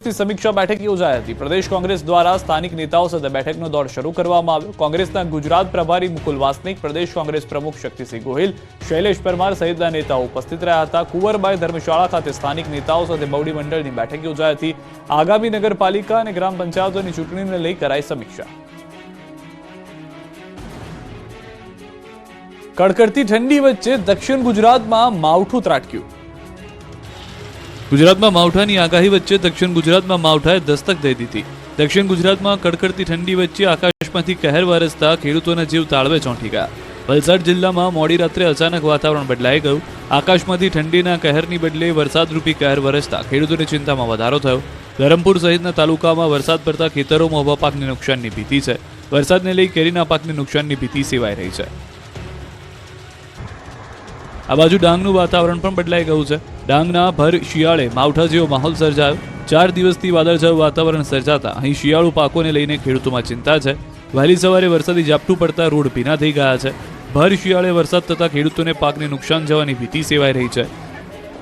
સમીક્ષા બેઠક યોજાઈ હતી। પ્રદેશ કોંગ્રેસ દ્વારા સ્થાનિક નેતાઓ સાથે બેઠકનો દોર શરૂ કરવામાં આવ્યો। કોંગ્રેસના ગુજરાત પ્રભારી મુકુલ વાસનિક, પ્રદેશ કોંગ્રેસ પ્રમુખ શક્તિસિંહ ગોહિલ, શૈલેષ પરમાર સહિતના નેતાઓ ઉપસ્થિત રહ્યા હતા। કુંવરબાઈ ધર્મશાળા ખાતે સ્થાનિક નેતાઓ સાથે બવડી મંડળની બેઠક યોજાઈ હતી। આગામી નગરપાલિકા અને ગ્રામ પંચાયતોની ચૂંટણીને લઈ કરાઈ સમીક્ષા। કડકડતી ઠંડી વચ્ચે દક્ષિણ ગુજરાતમાં માવઠું ત્રાટક્યું। ગુજરાતમાં માવઠાની આગાહી વચ્ચે દક્ષિણ ગુજરાતમાં માવઠાએ દસ્તક દઈ દીધી। દક્ષિણ ગુજરાતમાં કડકડતી ઠંડી વચ્ચે આકાશમાંથી કહેર વરસતા ખેડૂતોના જીવ તાળવે ચોંટી ગયા। વલસાડ જિલ્લામાં મોડી રાત્રે અચાનક વાતાવરણ બદલાઈ ગયું। આકાશમાંથી ઠંડીના કહેરની બદલે વરસાદરૂપી કહેર વરસતા ખેડૂતોની ચિંતામાં વધારો થયો। ધરમપુર સહિતના તાલુકામાં વરસાદ પડતા ખેતરોમાં ઊભા પાકને નુકસાનની ભીતિ છે। વરસાદને લઈ કેરીના પાકને નુકસાનની ભીતિ સેવાઈ રહી છે। આ બાજુ ડાંગનું વાતાવરણ પણ બદલાઈ ગયું છે। ડાંગના ભર શિયાળે માવઠા જેવો માહોલ સર્જાયો। 4 દિવસથી વાદળછાયું વાતાવરણ સર્જાતા અહીં શિયાળુ પાકોને લઈને ખેડૂતોમાં ચિંતા છે। વહેલી સવારે વરસાદી ઝાપટું પડતા રોડ ભીના થઈ ગયા છે। ભર શિયાળે વરસાદ થતા ખેડૂતોને પાકને નુકસાન જવાની ભીતિ સેવાઈ રહી છે।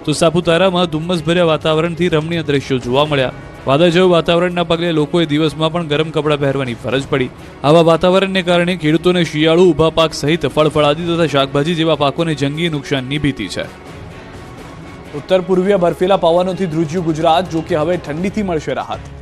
તો સાપુતારામાં ધુમ્મસભર્યા વાતાવરણથી રમણીય દ્રશ્યો જોવા મળ્યા। વાદળછાયું વાતાવરણના પગલે લોકોએ દિવસમાં પણ ગરમ કપડાં પહેરવાની ફરજ પડી। આવા વાતાવરણને કારણે ખેડૂતોને શિયાળુ ઊભા પાક સહિત ફળફળાદી તથા શાકભાજી જેવા પાકોને જંગી નુકસાનની ભીતિ છે। ઉત્તર પૂર્વીય બર્ફીલા પવનોથી ધ્રુજ્યું ગુજરાત, જો કે હવે ઠંડીથી મળશે રાહત।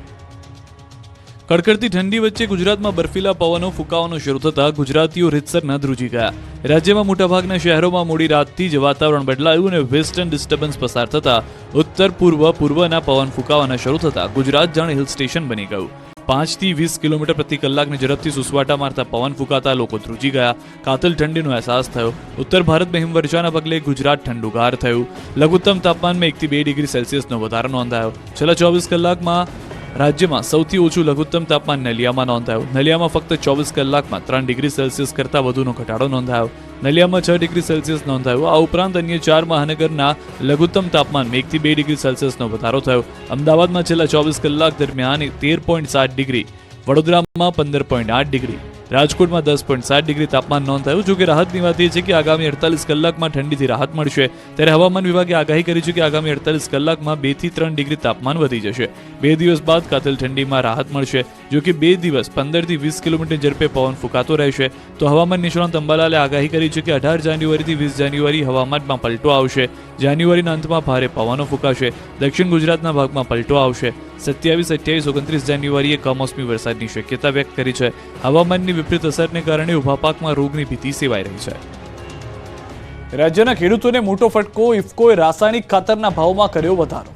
કડકડતી ઠંડી વચ્ચે ગુજરાતમાં બર્ફીલા પવનો ફૂંકાવાનો શરૂ થતા ગુજરાતીઓ રીતસરના ધ્રુજી ગયા। રાજ્યમાં મોટાભાગના શહેરોમાં મોડી રાતથી જ વાતાવરણ બદલાયું અને વેસ્ટર્ન ડિસ્ટર્બન્સ પસાર થતા ઉત્તર પૂર્વના પવન ફૂંકાવાના શરૂ થતા ગુજરાત જાણે હિલ સ્ટેશન બની ગયું। 5 થી 20 કિલોમીટર પ્રતિ કલાકની ઝડપથી સુસવાટા મારતા પવન ફૂંકાતા લોકો ધ્રુજી ગયા। કાતિલ ઠંડીનો અહેસાસ થયો। ઉત્તર ભારતમાં હિમવર્ષાના પગલે ગુજરાત ઠંડુગાર થયું। લઘુત્તમ તાપમાનમાં 1 થી 2 ડિગ્રી સેલ્સિયસનો વધારો નોંધાયો। છેલ્લા 24 કલાકમાં રાજ્યમાં સૌથી ઓછું લઘુત્તમ તાપમાન નલિયામાં નોંધાયું। નલિયામાં ફક્ત 24 કલાકમાં 3 ડિગ્રી સેલ્સિયસ કરતાં વધુનો ઘટાડો નોંધાયો। નલિયામાં 6 ડિગ્રી સેલ્સિયસ નોંધાયો। આ ઉપરાંત અન્ય 4 મહાનગરના લઘુત્તમ તાપમાનમાં 1 થી 2 ડિગ્રી સેલ્સિયસનો વધારો થયો। અમદાવાદમાં છેલ્લા 24 કલાક દરમિયાન 13.7 ડિગ્રી, વડોદરામાં 15.8 ડિગ્રી, રાજકોટમાં 10.7 ડિગ્રી તાપમાન નોંધાયું। જો કે રાહતની વાત એ છે કે આગામી 48 કલાકમાં ઠંડીથી રાહત મળશે। ત્યારે હવામાન વિભાગે આગાહી કરી છે કે આગામી 48 કલાકમાં 2 થી 3 ડિગ્રી તાપમાન વધી જશે। 2 દિવસ બાદ કાતિલ ઠંડીમાં રાહત મળશે। જો કે 2 દિવસ 15 થી 20 કિલોમીટર ઝડપે પવન ફૂંકાતો રહેશે। તો હવામાન નિષ્ણાત અંબાલાલે આગાહી કરી છે કે 18 જાન્યુઆરીથી 20 જાન્યુઆરી હવામાનમાં પલટો આવશે। જાન્યુઆરીના અંતમાં ભારે પવનો ફૂંકાશે। દક્ષિણ ગુજરાતના ભાગમાં પલટો આવશે। 27, 28, 29 જાન્યુઆરીએ કમોસમી વરસાદની શક્યતા વ્યક્ત કરી છે। હવામાનની વિપરીત અસરને કારણે ઊભા પાકમાં રોગની ભીતિ સેવાઈ રહી છે। રાજ્યના ખેડૂતોને મોટો ફટકો, ઇફકોએ રાસાયણિક ખાતરના ભાવમાં કર્યો વધારો।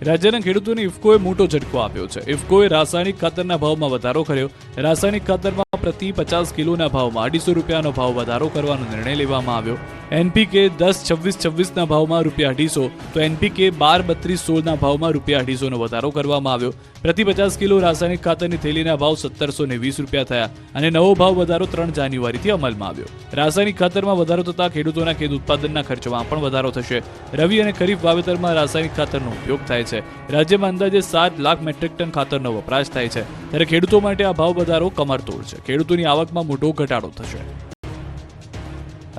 રાજ્યના ખેડૂતોને ઇફકોએ મોટો ઝટકો આપ્યો છે। ઇફકોએ રાસાયણિક ખાતરના ભાવમાં વધારો કર્યો। રાસાયણિક ખાતરમાં પ્રતિ 50 કિલોના ભાવમાં 250 રૂપિયાનો ભાવ વધારો કરવાનો નિર્ણય લેવામાં આવ્યો। એનપીકે 10-26-26ના ભાવમાં ₹250, તો એનપીકે 12-32-16ના ભાવમાં ₹250નો વધારો કરવામાં આવ્યો। પ્રતિ 50 કિલો રાસાયણિક ખાતરની થેલીના ભાવ 1720 રૂપિયા થયા અને નવો ભાવ વધારો 3 જાન્યુઆરીથી અમલમાં આવ્યો। રાસાયણિક ખાતરમાં વધારો થતાં ખેડૂતોના ખેત ઉત્પાદનના ખર્ચમાં પણ વધારો થશે। રવિ અને ખરીફ વાવેતરમાં રાસાયણિક ખાતરનો ઉપયોગ થાય છે। રાજ્યમાં અંદાજે 7 લાખ મેટ્રિક ટન ખાતરનો વપરાશ થાય છે। ત્યારે ખેડૂતો માટે આ ભાવ વધારો કમરતોડ છે। ખેડૂતોની આવકમાં મોટો ઘટાડો થશે।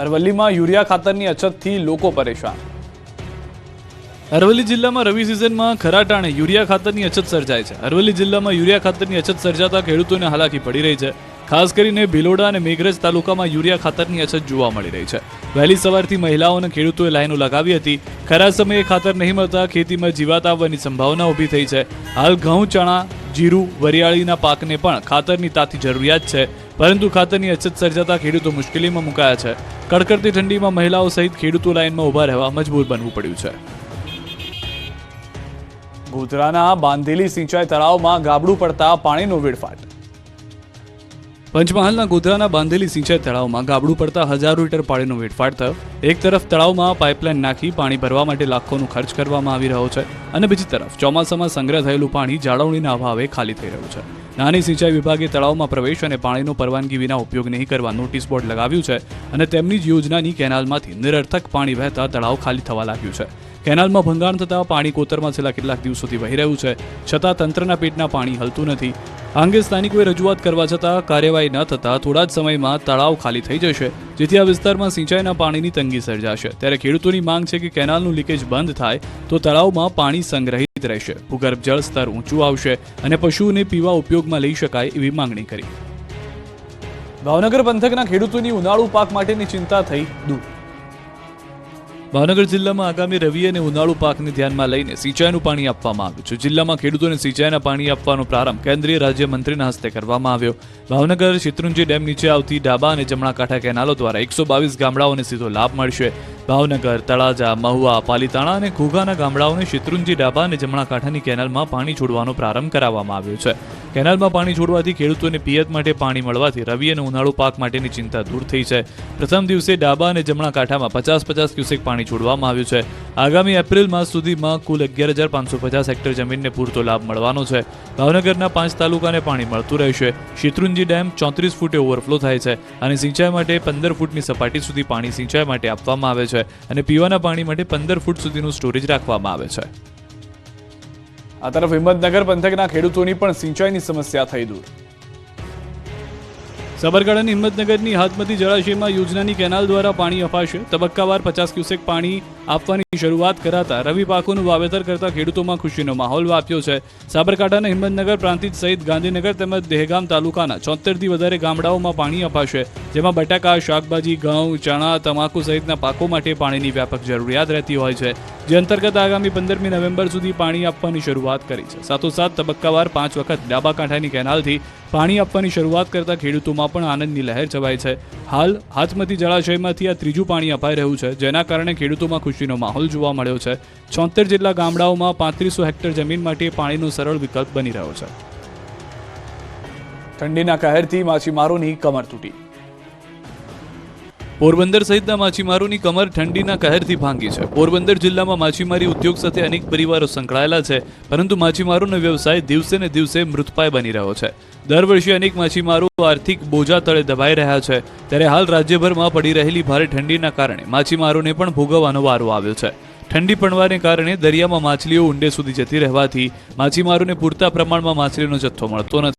અરવલ્લીમાં યુરિયા ખાતરની અછતથી લોકો પરેશાન। અરવલ્લી જિલ્લામાં રવિ સિઝનમાં ખરા ટાણે યુરિયા ખાતરની અછત સર્જાય છે। અરવલ્લી જિલ્લામાં યુરિયા ખાતરની અછત સર્જાતા ખેડૂતોને હાલાકી પડી રહી છે। ખાસ કરીને ભિલોડા અને મેઘરજ તાલુકામાં યુરિયા ખાતરની અછત જોવા મળી રહી છે। વહેલી સવારથી મહિલાઓ અને ખેડૂતોએ લાઈનો લગાવી હતી। ખરા સમયે ખાતર નહીં મળતા ખેતીમાં જીવાત આવવાની સંભાવના ઊભી થઈ છે। હાલ ઘઉં, ચણા, જીરું, વરિયાળીના પાકને પણ ખાતરની તાતી જરૂરિયાત છે, પરંતુ ખાતરની અછત સર્જાતા ખેડૂતો મુશ્કેલીમાં મુકાયા છે। કડકડતી ઠંડીમાં મહિલાઓ સહિત ખેડૂતો લાઈનમાં ઊભા રહેવા મજબૂર બનવું પડ્યું છે। ગોધરાના બાંધેલી સિંચાઈ તળાવમાં ગાબડું પડતા પાણીનો વેડફાટ। પંચમહાલના ગોધરાના બાંધેલી સિંચાઈ તળાવમાં ગાબડું પડતા હજારો લીટર પાણીનો વેડફાટ થયો। એક તરફ તળાવમાં પાઇપલાઇન નાખી પાણી ભરવા માટે લાખોનો ખર્ચ કરવામાં આવી રહ્યો છે અને બીજી તરફ ચોમાસામાં સંગ્રહ થયેલું પાણી જાળવણીના અભાવે ખાલી થઈ રહ્યું છે। નાની સિંચાઈ વિભાગે તળાવમાં પ્રવેશ અને પાણીનો પરવાનગી વિના ઉપયોગ નહીં કરવા નોટિસ બોર્ડ લગાવ્યું છે અને તેમની જ યોજનાની કેનાલમાંથી નિરર્થક પાણી વહેતા તળાવ ખાલી થવા લાગ્યું છે। કેનાલમાં ભંગાણ થતાં પાણી કોતરમાં છેલ્લા કેટલાક દિવસોથી વહી રહ્યું છે, છતાં તંત્રના પેટના પાણી હલતું નથી। આ અંગે સ્થાનિકોએ રજૂઆત કરવા છતાં કાર્યવાહી ન થતાં થોડા જ સમયમાં તળાવ ખાલી થઈ જશે, જેથી આ વિસ્તારમાં સિંચાઈના પાણીની તંગી સર્જાશે। ત્યારે ખેડૂતોની માંગ છે કે કેનાલનું લીકેજ બંધ થાય તો તળાવમાં પાણી સંગ્રહિત રહેશે, ભૂગર્ભ જળ સ્તર ઊંચું આવશે અને પશુઓને પીવા ઉપયોગમાં લઈ શકાય એવી માંગણી કરી। ભાવનગર પંથકના ખેડૂતોની ઉનાળુ પાક માટેની ચિંતા થઈ દૂર। ભાવનગર જિલ્લામાં આગામી રવિ અને ઉનાળુ પાકને ધ્યાનમાં લઈને સિંચાઈનું પાણી આપવામાં આવ્યું છે। જિલ્લામાં ખેડૂતોને સિંચાઈના પાણી આપવાનો પ્રારંભ કેન્દ્રીય રાજ્યમંત્રીના હસ્તે કરવામાં આવ્યો। ભાવનગર શેત્રુંજી ડેમ નીચે આવતી ડાબા અને જમણા કાંઠા કેનાલો દ્વારા 122 ગામડાઓને સીધો લાભ મળશે। ભાવનગર, તળાજા, મહુવા, પાલીતાણા અને ઘોઘાના ગામડાઓને શેત્રુંજી ડાબા અને જમણા કાંઠાની કેનાલમાં પાણી છોડવાનો પ્રારંભ કરાવવામાં આવ્યો છે। કેનાલમાં પાણી છોડવાથી ખેડૂતોને પિયત માટે પાણી મળવાથી રવિ અને ઉનાળુ પાક માટેની ચિંતા દૂર થઈ છે। પ્રથમ દિવસે ડાબા અને જમણા કાંઠામાં 50-50 ક્યુસેક પાણી છોડવામાં આવ્યું છે। આગામી એપ્રિલ માસ સુધીમાં કુલ 11,550 હેક્ટર જમીનને પૂરતો લાભ મળવાનો છે। ભાવનગરના 5 તાલુકાને પાણી મળતું રહેશે। શેત્રુંજી ડેમ 34 ફૂટે ઓવરફ્લો થાય છે અને સિંચાઈ માટે 15 ફૂટની સપાટી સુધી પાણી સિંચાઈ માટે આપવામાં આવે છે અને પીવાના પાણી માટે 15 ફૂટ સુધીનું સ્ટોરેજ રાખવામાં આવે છે। આ તરફ હિંમતનગર પંથકના ખેડૂતોની પણ સિંચાઈની સમસ્યા થઈ દૂર। સાબરકાંઠાની હિંમતનગરની હાથમતી જળાશયમાં યોજનાની કેનાલ દ્વારા પાણી અપાશે। તબક્કાવાર 50 ક્યુસેક પાણી આપવાની શરૂઆત કરાતા રવિ પાકોનું વાવેતર કરતા ખેડૂતોમાં ખુશીનો માહોલ વ્યાપ્યો છે। સાબરકાંઠાના હિંમતનગર પ્રાંતિજ સહિત ગાંધીનગર તેમજ દહેગામ તાલુકાના 74થી વધારે ગામડાઓમાં પાણી અપાશે, જેમાં બટાકા, શાકભાજી, ઘઉં, ચણા, તમાકુ સહિતના પાકો માટે પાણીની વ્યાપક જરૂરિયાત રહેતી હોય છે, જે અંતર્ગત આગામી 15મી નવેમ્બર સુધી પાણી આપવાની શરૂઆત કરી છે। સાથોસાથ તબક્કાવાર 5 વખત ડાબા કાંઠાની કેનાલથી પાણી આપવાની શરૂઆત કરતા ખેડૂતોમાં પણ આનંદની લહેર છવાઈ છે। હાલ હાથમતી જળાશયમાંથી આ ત્રીજું પાણી અપાઈ રહ્યું છે, જેના કારણે ખેડૂતોમાં ખુશીનો માહોલ જોવા મળ્યો છે। 76 જેટલા ગામડાઓમાં 3500 હેક્ટર જમીન માટે પાણીનો સરળ વિકલ્પ બની રહ્યો છે। ઠંડીના કહેરથી માછીમારોની કમર તૂટી। પોરબંદર સહિતના માછીમારોની કમર ઠંડીના કહેરથી ભાંગી છે। પોરબંદર જિલ્લામાં માછીમારી ઉદ્યોગ સાથે અનેક પરિવારો સંકળાયેલા છે, પરંતુ માછીમારોનો વ્યવસાય દિવસે ને દિવસે મૃતપાય બની રહ્યો છે। દર વર્ષે અનેક માછીમારો આર્થિક બોજા તળે દબાઈ રહ્યા છે, ત્યારે હાલ રાજ્યભરમાં પડી રહેલી ભારે ઠંડીના કારણે માછીમારોને પણ ભોગવવાનો વારો આવ્યો છે। ઠંડી પડવાને કારણે દરિયામાં માછલીઓ ઊંડે સુધી જતી રહેવાથી માછીમારોને પૂરતા પ્રમાણમાં માછલીનો જથ્થો મળતો નથી।